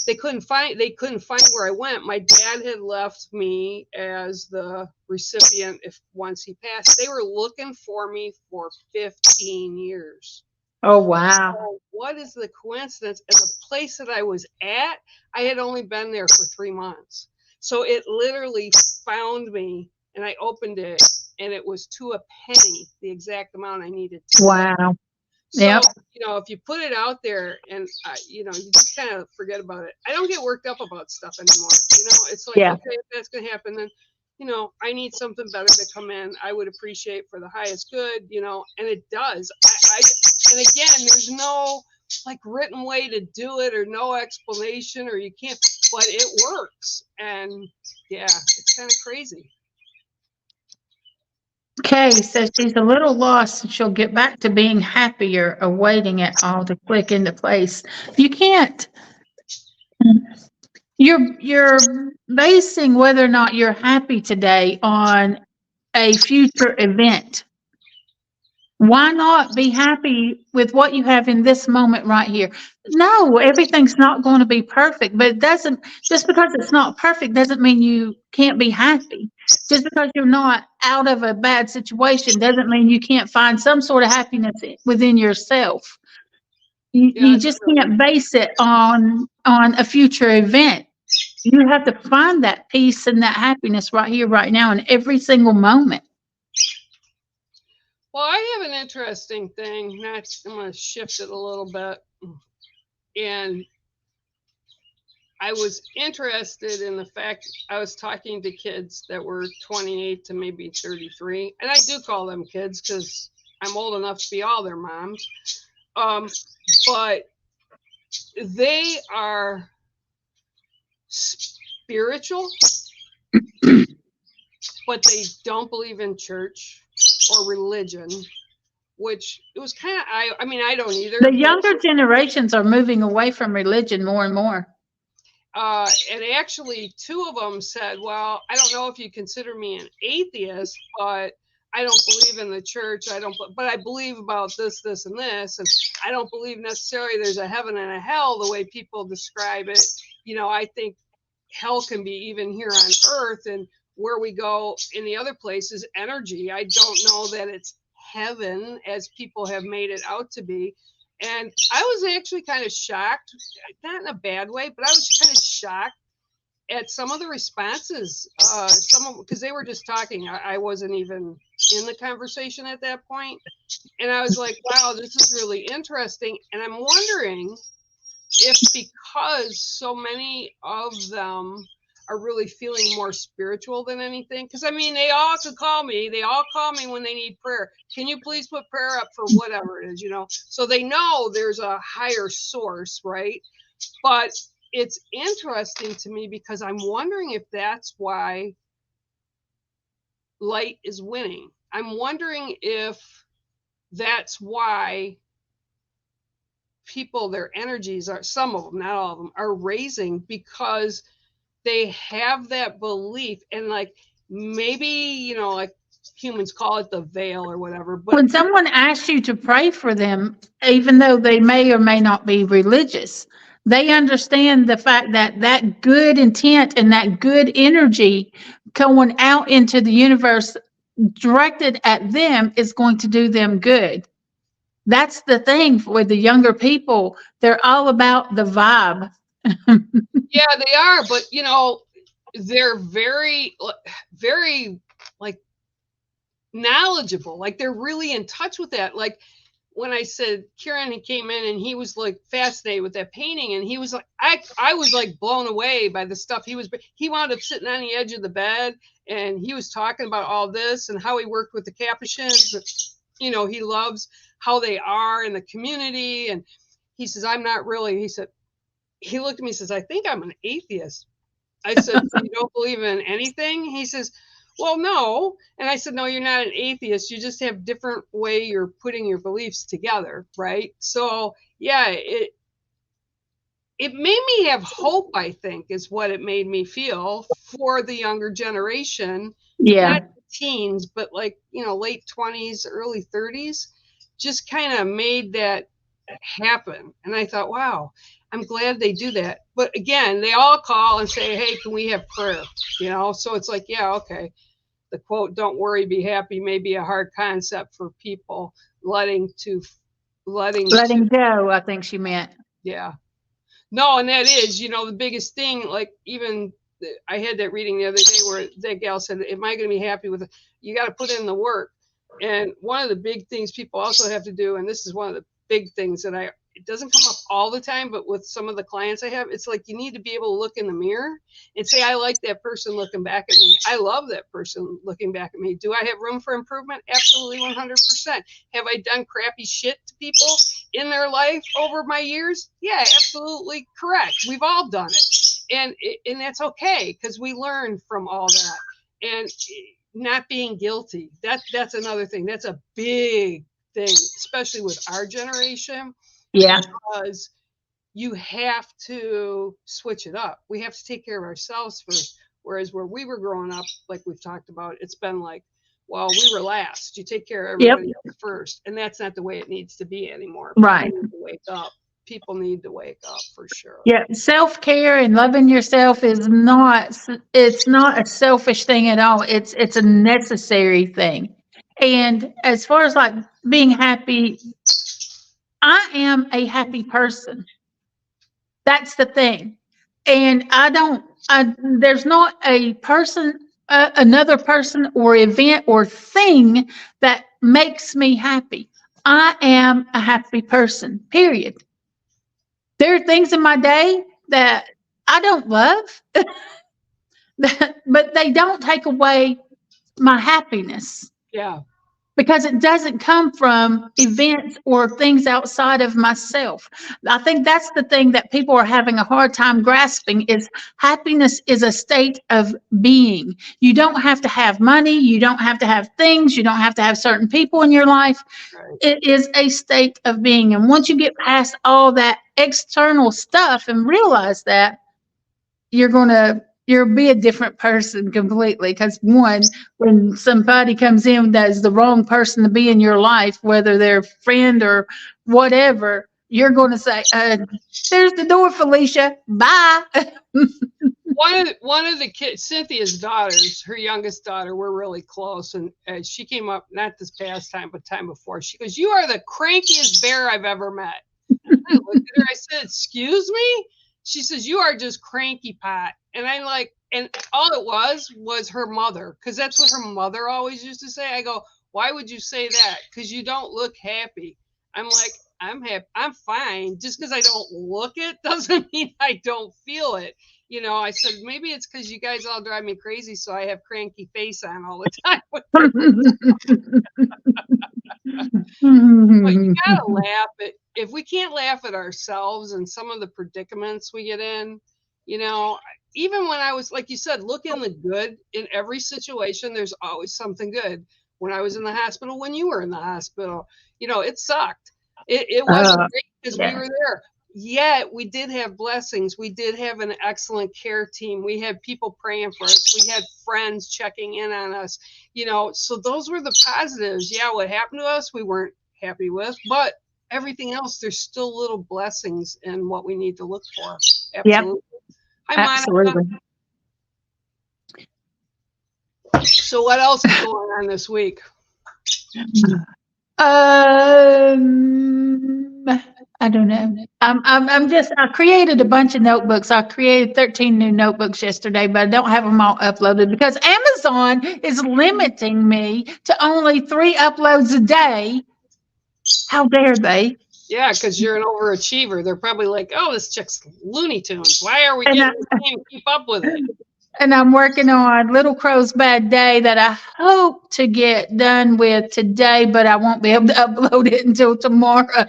They couldn't find where I went. My dad had left me as the recipient if once he passed. They were looking for me for 15 years. Oh, wow. So what is the coincidence? And the place that I was at, I had only been there for 3 months. So it literally found me, and I opened it, and it was to a penny the exact amount I needed to get. Wow. So, Yep. if you put it out there, and, you just kind of forget about it. I don't get worked up about stuff anymore. It's like, Yeah. okay, if that's going to happen, then, I need something better to come in. I would appreciate for the highest good, and it does. And again, there's no like written way to do it, or no explanation, or you can't, but it works. And yeah, it's kind of crazy. Kay says she's a little lost and she'll get back to being happier, awaiting it all to click into place. You can't. You're basing whether or not you're happy today on a future event. Why not be happy with what you have in this moment right here? No, everything's not going to be perfect, but it doesn't, just because it's not perfect doesn't mean you can't be happy. Just because you're not out of a bad situation doesn't mean you can't find some sort of happiness within yourself. Yeah, You that's just really can't base it on a future event. You have to find that peace and that happiness right here, right now, in every single moment. well. I have an interesting thing. Next, I'm going to shift it a little bit, and I was interested in the fact I was talking to kids that were 28 to maybe 33, and I do call them kids because I'm old enough to be all their moms. Um, but they are spiritual, but they don't believe in church or religion, which it was kind of, I mean, I don't either, The but younger generations are moving away from religion more and more. and actually, two of them said, well, I don't know if you consider me an atheist, but I don't believe in the church. But I believe about this, this, and this. And I don't believe necessarily there's a heaven and a hell the way people describe it. I think hell can be even here on earth, and where we go in the other places, energy. I don't know that it's heaven as people have made it out to be. And I was actually kind of shocked, not in a bad way, but I was kind of shocked at some of the responses. Because they were just talking. I wasn't even in the conversation at that point. And I was like, wow, this is really interesting. And I'm wondering if, because so many of them are really feeling more spiritual than anything. Because I mean, they all could call me. They all call me when they need prayer. Can you please put prayer up for whatever it is, you know? So they know there's a higher source, right? But it's interesting to me because I'm wondering if that's why light is winning. I'm wondering if that's why people, their energies are, some of them, not all of them, are raising because they have that belief. And like maybe, you know, like humans call it the veil or whatever, but When someone asks you to pray for them, even though they may or may not be religious, they understand the fact that that good intent and that good energy going out into the universe directed at them is going to do them good. That's the thing with the younger people. They're all about the vibe. yeah, they are. But, you know, they're very like knowledgeable. Like they're really in touch with that. Like when I said Kieran, he came in and he was like fascinated with that painting, and he was like, I was like blown away by the stuff he wound up sitting on the edge of the bed, and he was talking about all this and how he worked with the Capuchins. You know, he loves how they are in the community, and he says, I'm not really. He said, he looked at me and says, I think I'm an atheist. I said, so you don't believe in anything? He says, well, no. And I said, no, you're not an atheist. You just have different way you're putting your beliefs together, right? So yeah, it made me have hope, I think, is what it made me feel for the younger generation, Yeah. not teens, but like, you know, late 20s, early 30s, just kind of made that happen. And I thought, wow, I'm glad they do that. But again, they all call and say, hey, can we have prayer? You know, so it's like, yeah, okay. The quote, don't worry, be happy, may be a hard concept for people letting to, Letting go, I think she meant. yeah. No, and that is, you know, the biggest thing. Like even I had that reading the other day where that gal said, am I going to be happy with it? You got to put in the work. And one of the big things people also have to do, and this is one of the big things that it doesn't come up all the time, but with some of the clients I have, it's like you need to be able to look in the mirror and say, I like that person looking back at me. I love that person looking back at me. Do I have room for improvement? Absolutely 100%. Have I done crappy shit to people in their life over my years? Yeah, absolutely correct. We've all done it. And that's okay because we learn from all that. And not being guilty. That's another thing. That's a big thing, especially with our generation, Yeah. because you have to switch it up. We have to take care of ourselves first. Whereas where we were growing up, like we've talked about, it's been like, well, we were last. You take care of Yep. everybody else first. And that's not the way it needs to be anymore. Right. People need to wake up. People need to wake up for sure. Yeah, self-care and loving yourself is not, it's not a selfish thing at all. It's a necessary thing. And as far as like being happy, I am a happy person. That's the thing. And there's not a person, another person or event or thing that makes me happy. I am a happy person, period. There are things in my day that I don't love, but they don't take away my happiness Yeah. because it doesn't come from events or things outside of myself. I think that's the thing that people are having a hard time grasping is happiness is a state of being. You don't have to have money, you don't have to have things, you don't have to have certain people in your life. Right. It is a state of being. And once you get past all that external stuff and realize that, you'll be a different person completely. Because one, when somebody comes in that is the wrong person to be in your life, whether they're a friend or whatever, you're going to say, there's the door, Felicia. Bye. One of the kids, Cynthia's daughters, her youngest daughter, we're really close, and she came up not this past time, but time before. She goes, "You are the crankiest bear I've ever met." I looked at her. I said, "Excuse me?" She says, "You are just cranky pot." And I'm like, and all it was her mother, because that's what her mother always used to say. I go, "Why would you say that? Because you don't look happy." I'm like, I'm happy. I'm fine. Just because I don't look it doesn't mean I don't feel it. I said, maybe it's because you guys all drive me crazy, so I have cranky face on all the time. But you gotta laugh at if we can't laugh at ourselves and some of the predicaments we get in, you know, even when I was like you said, look in the good in every situation, there's always something good. When I was in the hospital, when you were in the hospital, it sucked. It wasn't uh, great because we yeah. were there. Yet we did have blessings. We did have an excellent care team. We had people praying for us. We had friends checking in on us. So those were the positives. Yeah, what happened to us, we weren't happy with, but everything else, there's still little blessings in what we need to look for. Yep. Absolutely. Hi, Monica. Absolutely. So what else is going on this week? Um, I don't know. I created a bunch of notebooks. I created 13 new notebooks yesterday, but I don't have them all uploaded because Amazon is limiting me to only 3 uploads a day. How dare they? Yeah, because you're an overachiever. They're probably like, oh, this chick's Looney Tunes. Why are we And getting this can't keep up with it? I'm working on Little Crow's Bad Day that I hope to get done with today, but I won't be able to upload it until tomorrow.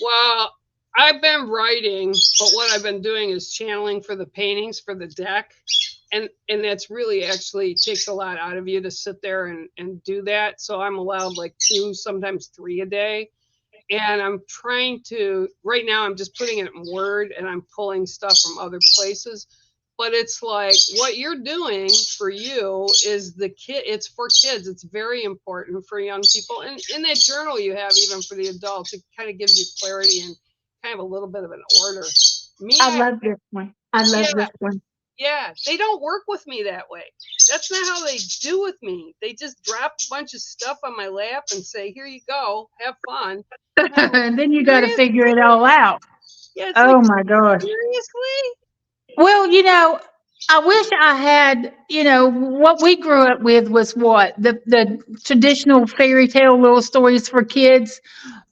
Well, I've been writing, but what I've been doing is channeling for the paintings for the deck. And that's really actually takes a lot out of you to sit there and do that. So I'm allowed like 2, sometimes 3 a day. And I'm trying to right now I'm just putting it in Word and I'm pulling stuff from other places. But it's like what you're doing for you is it's for kids. It's very important for young people. And in that journal you have, even for the adults, it kind of gives you clarity and kind of a little bit of an order. Me, I love this one. I yeah, love this one. yeah, they don't work with me that way. That's not how they do with me. They just drop a bunch of stuff on my lap and say, "Here you go, have fun." And I'm like, And then you got to figure it seriously? all out. Yeah, it's like Oh my gosh. seriously. Well, I wish I had, what we grew up with was what? The traditional fairy tale little stories for kids.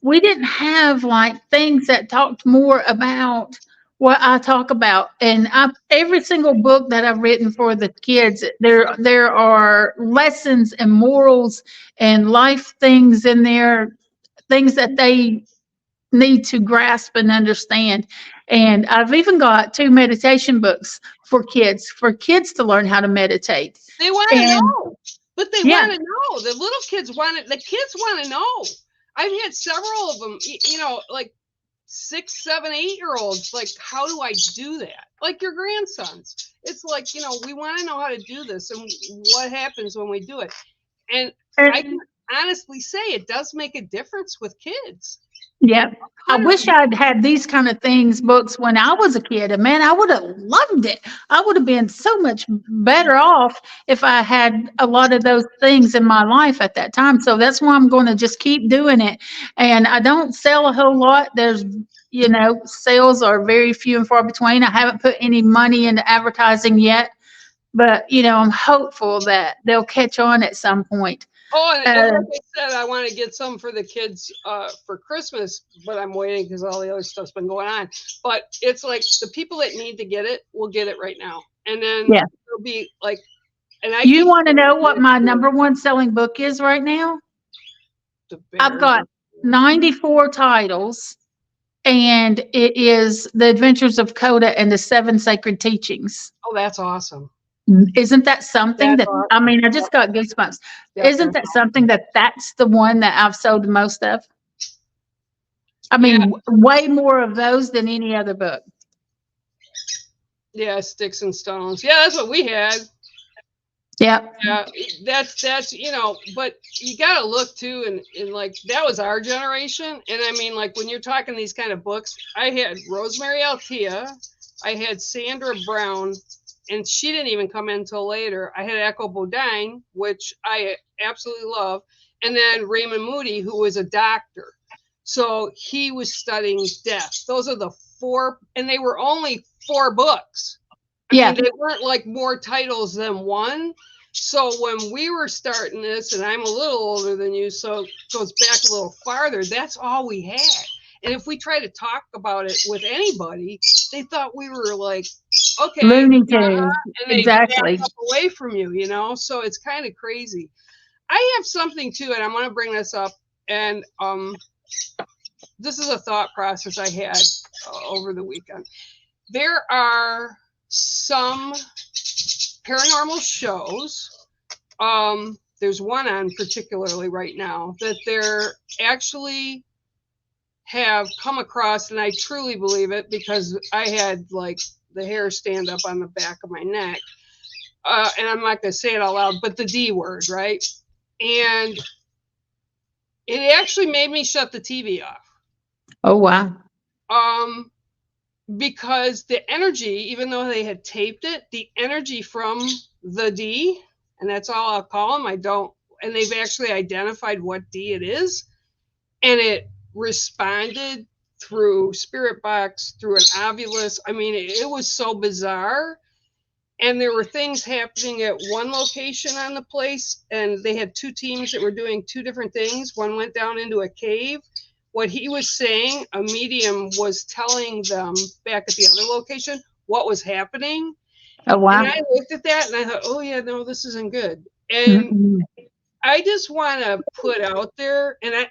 We didn't have like things that talked more about what I talk about. And every single book that I've written for the kids, there are lessons and morals and life things in there, things that they need to grasp and understand. And I've even got 2 meditation books for kids to learn how to meditate. They want to And know, but they yeah, want to know. The little kids want it. The kids want to know. I've had several of them. Like 6, 7, 8-year-olds. Like, how do I do that? Like your grandsons. It's like we want to know how to do this and what happens when we do it. And I and can honestly say it does make a difference with kids. yeah, I wish 100%. I'd had these kind of things, books when I was a kid. And man, I would have loved it. I would have been so much better off if I had a lot of those things in my life at that time. So that's why I'm going to just keep doing it. And I don't sell a whole lot. Sales are very few and far between. I haven't put any money into advertising yet, but I'm hopeful that they'll catch on at some point. Oh, and Uh, like I said, I want to get some for the kids for Christmas, but I'm waiting because all the other stuff's been going on. But it's like the people that need to get it will get it right now, and then yeah. it'll be like, and I You keep want to know what saying my number one selling book is right now? the I've bears. got 94 titles, and it is The Adventures of Coda and the Seven Sacred Teachings. Oh, that's awesome. Isn't that something That's that, I awesome. mean, I just got goosebumps. Yep, Isn't that's that awesome. something that's the one that I've sold the most of? I Yeah, mean, way more of those than any other book. yeah, sticks and stones. Yeah, that's what we had. Yep. Yeah, that's but you got to look too, and like that was our generation, and I mean like when you're talking these kind of books, I had Rosemary Altea, I had Sandra Brown, and she didn't even come in until later. I had Echo Bodine, which I absolutely love, and then Raymond Moody, who was a doctor, so he was studying death. Those are the 4, and they were only 4 books. I Yeah. mean, they weren't like more titles than one. So when we were starting this, and I'm a little older than you, so it goes back a little farther, that's all we had. And if we try to talk about it with anybody, they thought we were like Okay, Looney Tunes. and they back Exactly. up away from you, so it's kind of crazy. I have something too, and I'm going to bring this up, and this is a thought process I had over the weekend. There are some paranormal shows. There's one on particularly right now that they're actually have come across, and I truly believe it because I had like the hair stand up on the back of my neck. And I'm not going to say it out loud, but the D word, right? And it actually made me shut the TV off. Oh, wow. Because the energy, even though they had taped it, the energy from the D, and that's all I'll call them, and they've actually identified what D it is, and it responded through spirit box, through an ovulus. I mean, it was so bizarre. And there were things happening at one location on the place, and they had two teams that were doing two different things. One went down into a cave. What he was saying, a medium was telling them back at the other location what was happening. Oh, wow. And I looked at that and I thought, oh, yeah, no, this isn't good. And Mm-mm. I just want to put out there, and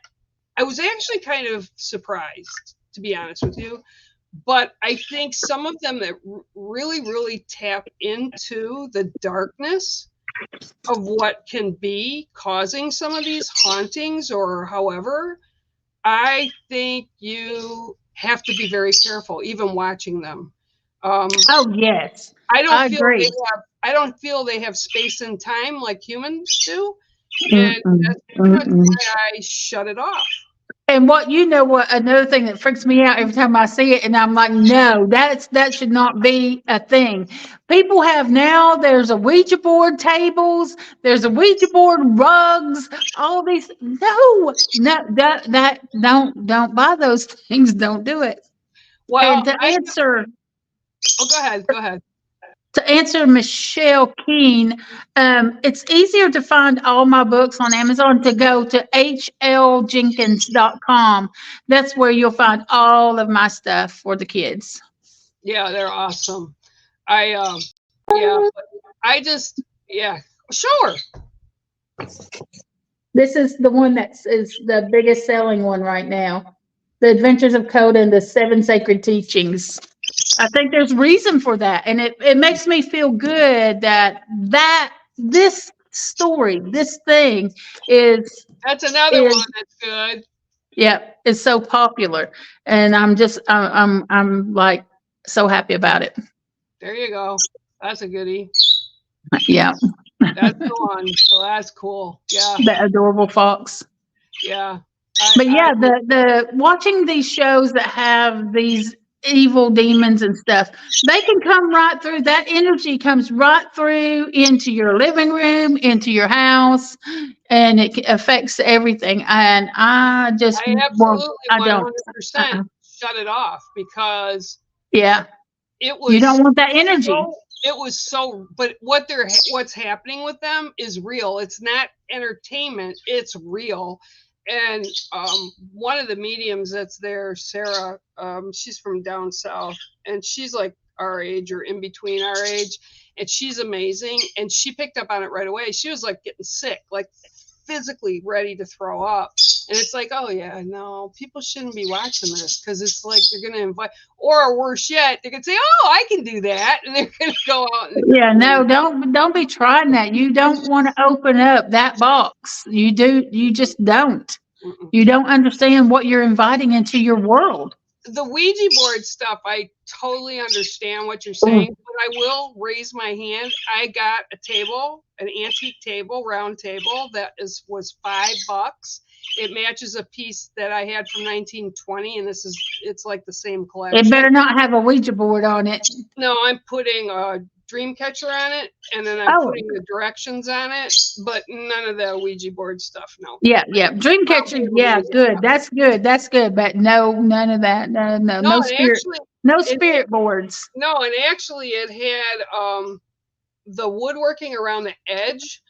I was actually kind of surprised, to be honest with you. But I think some of them that really, really tap into the darkness of what can be causing some of these hauntings or however, I think you have to be very careful, even watching them. Oh, yes. I don't I feel agree. I don't feel they have space and time like humans do, and Mm-mm. that's pretty much Mm-mm. why I shut it off. And what another thing that freaks me out every time I see it, and I'm like, no, that should not be a thing. People have now, there's a Ouija board tables, there's a Ouija board rugs, all these. No, that don't buy those things. Don't do it. And Well, go ahead, go ahead. to answer Michelle Keene, it's easier to find all my books on Amazon to go to hljenkins.com. That's where you'll find all of my stuff for the kids. Yeah, they're awesome. I yeah, but I just yeah, sure. This is the one is the biggest selling one right now. The Adventures of Coda and the Seven Sacred Teachings. I think there's reason for that. And it makes me feel good that this story, this thing That's another is one that's good. yeah, is so popular. And I'm like so happy about it. There you go. That's a goodie. Yeah. That's the one. So that's cool. Yeah, The adorable fox. yeah. But I yeah, the watching these shows that have these evil demons and stuff, they can come right through. That energy comes right through into your living room, into your house, and it affects everything. And I just I won't. absolutely I don't. 100% shut it off because Yeah, it you was don't want that energy. but what's happening with them is real. It's not entertainment, it's real. And one of the mediums that's there, Sarah, she's from down south, and she's like our age or in between our age, and she's amazing, and she picked up on it right away. She was like getting sick, like physically ready to throw up. And it's like, oh yeah, no, people shouldn't be watching this because it's like you're gonna invite, or worse yet, they could say, oh, I can do that, and they're gonna go out and Yeah, no, don't be trying that. You don't want to open up that box. You just don't. Mm-mm. You don't understand what you're inviting into your world. The Ouija board stuff, I totally understand what you're saying, but I will raise my hand. I got a table, an antique table, round table was $5. It matches a piece that I had from 1920, and it's like the same It collection. better not have a Ouija board on it. No, I'm putting a dream catcher on it, and then I'm putting the directions on it, but none of the Ouija board stuff. No. Yeah. Dreamcatcher, yeah, good. That's good. That's good. But no, none of that. No, No and spirit, actually, no it, spirit boards. no, and actually, it had the woodworking around the edge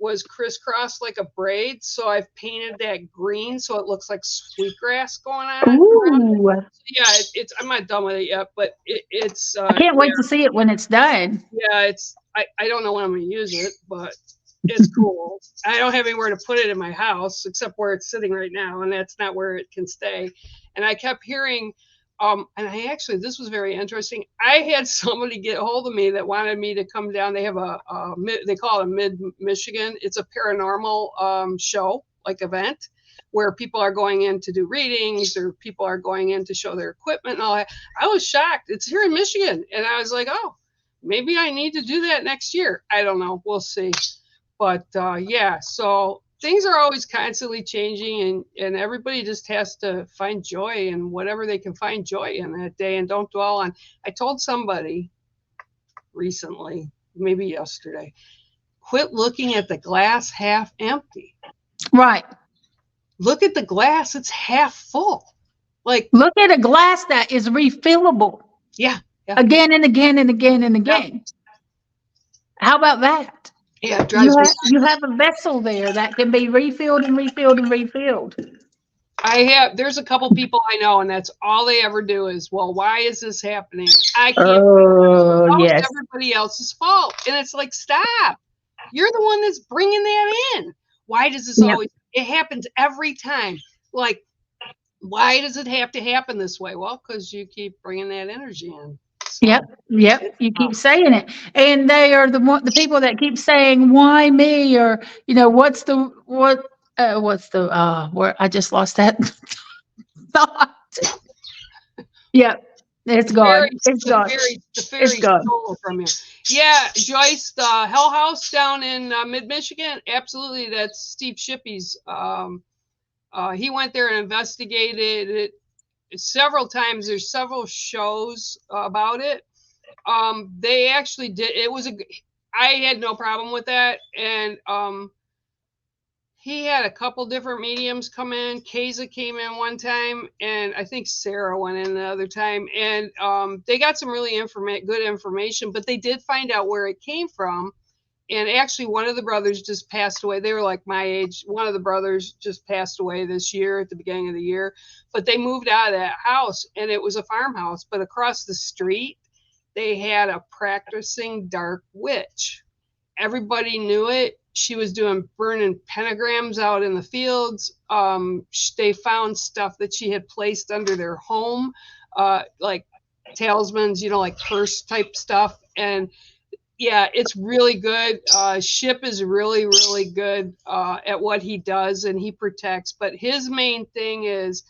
was crisscrossed like a braid. So I've painted that green so it looks like sweetgrass going on around it. Ooh, Yeah, it's I'm not done with it yet, but it's I can't yeah, wait to see it when it's done. yeah, it's I don't know when I'm gonna use it, but it's cool. I don't have anywhere to put it in my house except where it's sitting right now, and that's not where it can stay. And I kept hearing, and I actually this was very interesting. I had somebody get a hold of me that wanted me to come down. They have they call it a Mid Michigan. It's a paranormal show like event where people are going in to do readings or people are going in to show their equipment and all that. I was shocked. It's here in Michigan, and I was like, oh, maybe I need to do that next year. I don't know. We'll see. But yeah, so things are always constantly changing, and everybody just has to find joy in whatever they can find joy in that day and don't dwell on. I told somebody recently, maybe yesterday, quit looking at the glass half empty. Right. Look at the glass, it's half full. Like, Look at a glass that is refillable yeah, yeah, again and again and again and yeah, again. How about that? yeah, it drives me. You have a vessel there that can be refilled and refilled and refilled. There's a couple people I know, and that's all they ever do is, well, why is this happening? I can't. Oh, It's yes. everybody else's fault. And it's like, stop. You're the one that's bringing that in. Why does this Yep. always, it happens every time. Like, why does it have to happen this way? Well, because you keep bringing that energy in. So, Yep. Yep. You keep saying it. And they are the people that keep saying, why me? Or, what's the, where I just lost that thought. Yep. It's gone. It's gone. The It's fairy gone. stole from you. Yeah, Joyce, the Hell House down in Mid Michigan. Absolutely, that's Steve Shippey's. He went there and investigated it several times. There's several shows about it. They actually did. I had no problem with that, and he had a couple different mediums come in. Keza came in one time, and I think Sarah went in the other time. And they got some really good information, but they did find out where it came from. And actually, one of the brothers just passed away. They were like my age. One of the brothers just passed away this year at the beginning of the year. But they moved out of that house, and it was a farmhouse. But across the street, they had a practicing dark witch. Everybody knew it. She was doing burning pentagrams out in the fields. They found stuff that she had placed under their home, like talismans, like curse type stuff. And yeah, it's really good. Ship is really, really good at what he does, and he protects. But his main thing is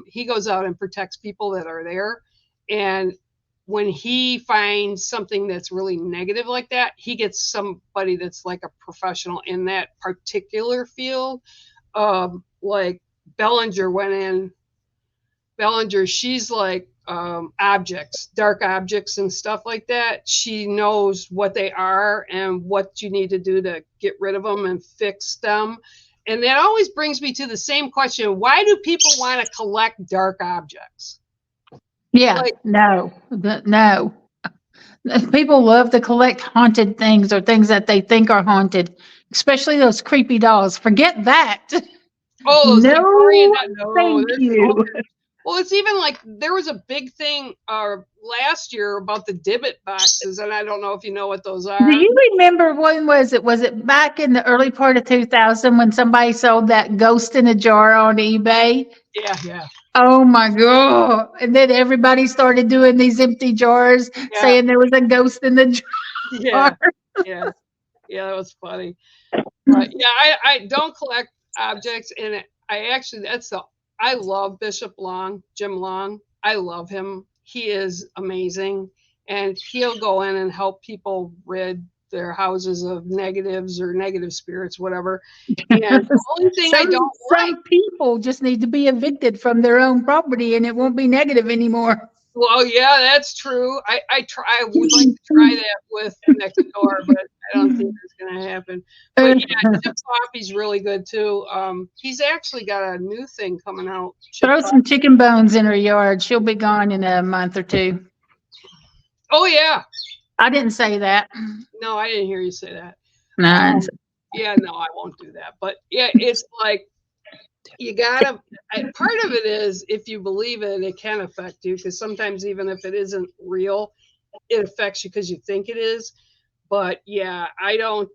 he goes out and protects people that are there. And when he finds something that's really negative like that, he gets somebody that's like a professional in that particular field. Like Bellinger went in. Bellinger, she's like objects, dark objects and stuff like that. She knows what they are and what you need to do to get rid of them and fix them. And that always brings me to the same question. Why do people want to collect dark objects? Yeah. No. People love to collect haunted things or things that they think are haunted, especially those creepy dolls. Forget that. Oh, those Victorian. No, thank you. Well, it's even like there was a big thing last year about the Dibbit boxes, and I don't know if you know what those are. Do you remember when was it? Was it back in the early part of 2000 when somebody sold that ghost in a jar on eBay? Yeah. Oh my God. And then everybody started doing these empty jars saying there was a ghost in the jar. Yeah, that was funny. But yeah, I don't collect objects, and I love Bishop Long, Jim Long. I love him. He is amazing, and he'll go in and help people rid their houses of negatives or negative spirits, whatever. And the only thing some people just need to be evicted from their own property, and it won't be negative anymore. Well, yeah, that's true. I would like to try that with next door, but I don't think it's going to happen. But yeah, Chip Coffee's really good too. He's actually got a new thing coming out. Throw some chicken bones in her yard. She'll be gone in a month or two. Oh yeah. I didn't say that. No, I didn't hear you say that. No. Yeah, no, I won't do that. But yeah, it's like you gotta. Part of it is if you believe it, it can affect you because sometimes even if it isn't real, it affects you because you think it is. But yeah, I don't.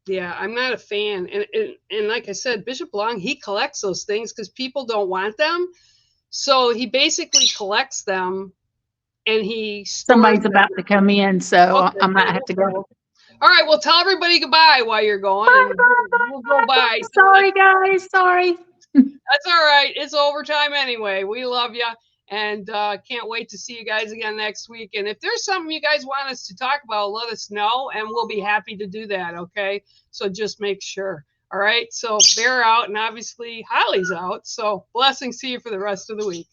Yeah, I'm not a fan. And like I said, Bishop Long, he collects those things because people don't want them. So he basically collects them and he stores Somebody's about them. to come in, so Okay, I might good. have to go. All right, well, tell everybody goodbye while you're going, Bye, and bye, we'll go bye, by. bye. So Sorry, guys. Sorry. that's all right. It's overtime anyway. We love you, and can't wait to see you guys again next week. And if there's something you guys want us to talk about, let us know, and we'll be happy to do that. Okay, so just make sure. All right, so Bear out, and obviously Holly's out. So blessings to you for the rest of the week.